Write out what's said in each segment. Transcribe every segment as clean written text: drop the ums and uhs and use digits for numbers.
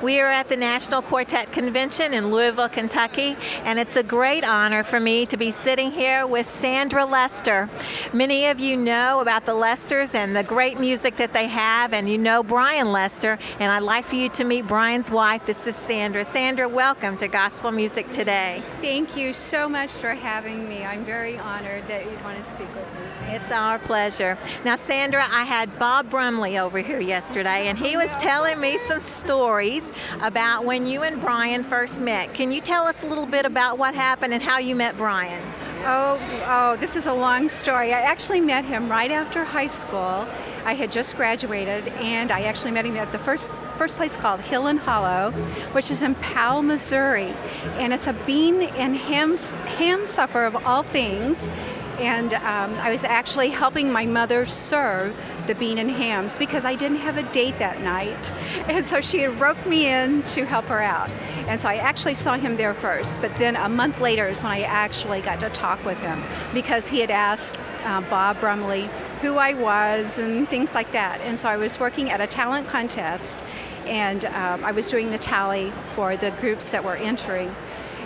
We are at the National Quartet Convention in Louisville, Kentucky, and it's a great honor for me to be sitting here with Sandra Lester. Many of you know about the Lesters and the great music that they have, and you know Brian Lester, and I'd like for you to meet Brian's wife. This is Sandra. Sandra, welcome to Gospel Music Today. Thank you so much for having me. I'm very honored that you'd want to speak with me. It's our pleasure. Now, Sandra, I had Bob Brumley over here yesterday, and he was telling me some stories about when you and Brian first met. Can you tell us a little bit about what happened and how you met Brian? This is a long story. I actually met him right after high school. I had just graduated, and I actually met him at the first place called Hill and Hollow, which is in Powell, Missouri. And it's a bean and ham supper of all things. And I was actually helping my mother serve the bean and hams because I didn't have a date that night. And so she had roped me in to help her out. And so I actually saw him there first. But then a month later is when I actually got to talk with him because he had asked Bob Brumley who I was and things like that. And so I was working at a talent contest, and I was doing the tally for the groups that were entering.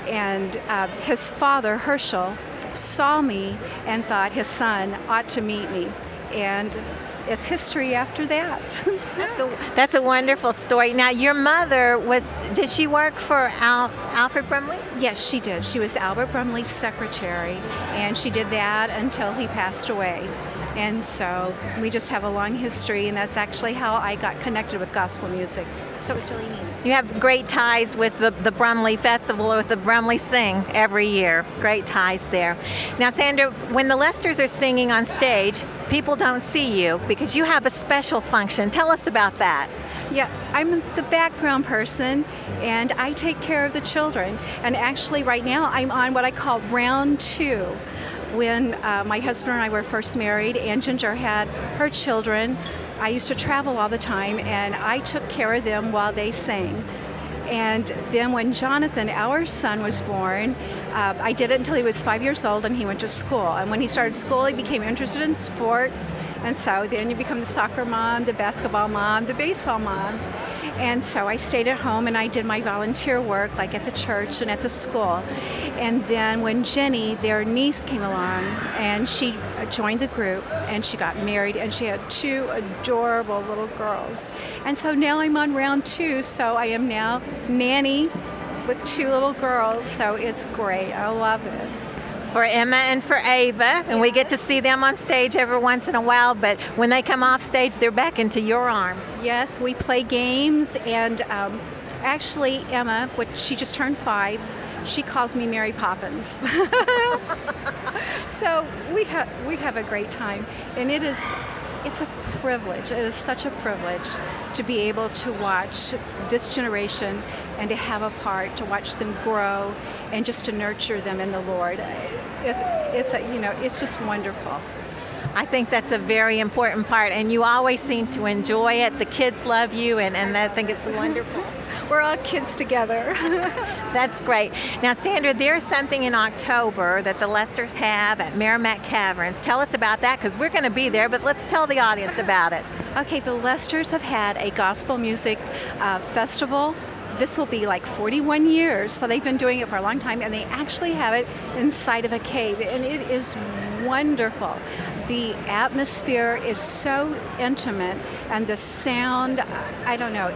And his father, Herschel, saw me and thought his son ought to meet me, and it's history after that. That's a wonderful story. Now, your mother did she work for Alfred Brumley? Yes, she did. She was Albert Brumley's secretary, and she did that until he passed away. And so we just have a long history, and that's actually how I got connected with gospel music. So it was really neat. You have great ties with the Brumley Festival, with the Brumley Sing every year. Great ties there. Now, Sandra, when the Lesters are singing on stage, people don't see you because you have a special function. Tell us about that. Yeah, I'm the background person, and I take care of the children. And actually, right now, I'm on what I call round 2. When my husband and I were first married and Ginger had her children, I used to travel all the time, and I took care of them while they sang. And then when Jonathan, our son, was born, I did it until he was 5 years old and he went to school. And when he started school, he became interested in sports. And so then you become the soccer mom, the basketball mom, the baseball mom. And so I stayed at home and I did my volunteer work, like at the church and at the school. And then when Jenny, their niece, came along, and she joined the group, and she got married, and she had 2 adorable little girls. And so now I'm on round 2, so I am now nanny with 2 little girls, so it's great. I love it. For Emma and for Ava, and we get to see them on stage every once in a while, but when they come off stage, they're back into your arms. Yes, we play games, and actually Emma, she just turned 5, she calls me Mary Poppins. So we have a great time, and it's a privilege. It is such a privilege to be able to watch this generation and to have a part, to watch them grow and just to nurture them in the Lord. It's just wonderful. I think that's a very important part, and you always seem to enjoy it. The kids love you, and I think it's wonderful. We're all kids together. That's great. Now, Sandra, there's something in October that the Lesters have at Merrimack Caverns. Tell us about that, because we're going to be there, but let's tell the audience about it. Okay, the Lesters have had a gospel music festival. This will be like 41 years, so they've been doing it for a long time, and they actually have it inside of a cave, and it is wonderful. The atmosphere is so intimate, and the sound, I don't know,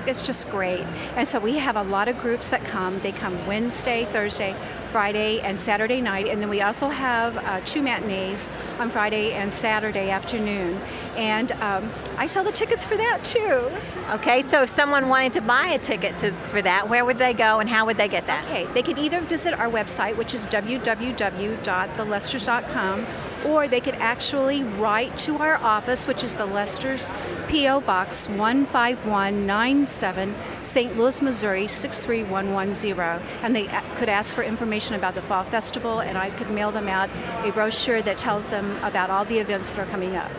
it's just great. And so we have a lot of groups that come. They come Wednesday, Thursday, Friday, and Saturday night, and then we also have 2 matinees on Friday and Saturday afternoon. And I sell the tickets for that too. Okay, so if someone wanted to buy a ticket for that, where would they go and how would they get that? Okay, they could either visit our website, which is www.thelesters.com, or they could actually write to our office, which is the Lesters, P.O. Box 15197, St. Louis, Missouri 63110. And they could ask for information about the Fall Festival, and I could mail them out a brochure that tells them about all the events that are coming up.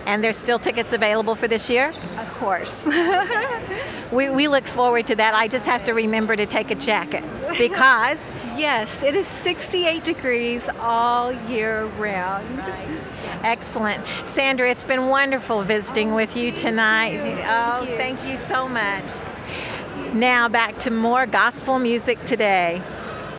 And there's still tickets available for this year? Of course. We look forward to that. I just have to remember to take a jacket because... Yes, it is 68 degrees all year round. Right. Excellent. Sandra, it's been wonderful visiting with you tonight. Thank you. Thank you so much. Now back to more gospel music today.